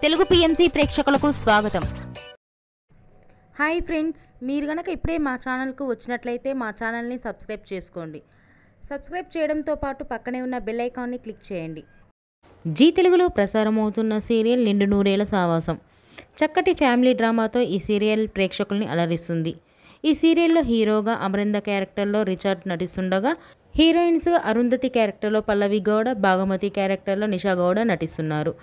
Telugu PMC ప్రేక్షకులకు స్వాగతం. Hi friends, మీరు గనక ఇప్పుడే మా ఛానల్కు వచ్చినట్లయితే మా ఛానల్ని సబ్స్క్రైబ్ చేసుకోండి. సబ్స్క్రైబ్ చేయడంతో పాటు పక్కనే ఉన్న బెల్ ఐకాన్ని క్లిక్ చేయండి. జీ తెలుగులో ప్రసారమవుతున్న సీరియల్ నిండు నూరేళ్ల సావాసం. చక్కటి ఫ్యామిలీ డ్రామాతో ఈ సీరియల్ ప్రేక్షకుల్ని అలరిస్తుంది. ఈ సీరియల్లో హీరోగా అమరింద క్యారెక్టర్లో రిచర్డ్ నటిస్తుండగా, హీరోయిన్స్గా అరుంధతి క్యారెక్టర్లో పల్లవి గౌడ, భాగమతి క్యారెక్టర్లో నిషా గౌడ నటిస్తున్నారు.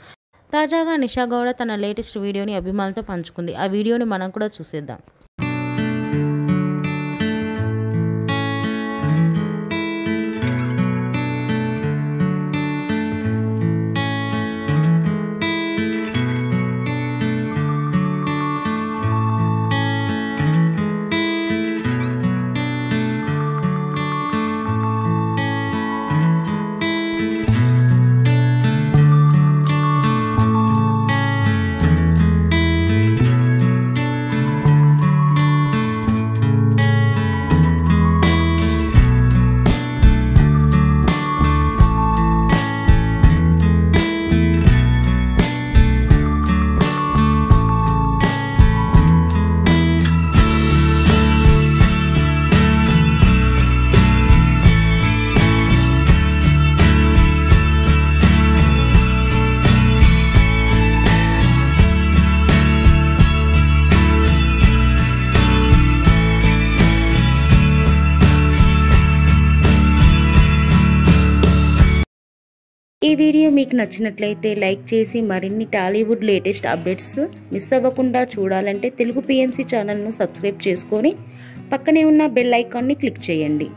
తాజాగా నిషా గౌడ తన లేటెస్ట్ వీడియోని అభిమానులతో పంచుకుంది. ఆ వీడియోని మనం కూడా చూసేద్దాం. ఈ వీడియో మీకు నచ్చినట్లయితే లైక్ చేసి మరిన్ని టాలీవుడ్ లేటెస్ట్ అప్డేట్స్ మిస్ అవ్వకుండా చూడాలంటే తెలుగు పిఎంసి ఛానల్ను సబ్స్క్రైబ్ చేసుకొని పక్కనే ఉన్న బెల్ ఐకాన్ని క్లిక్ చేయండి.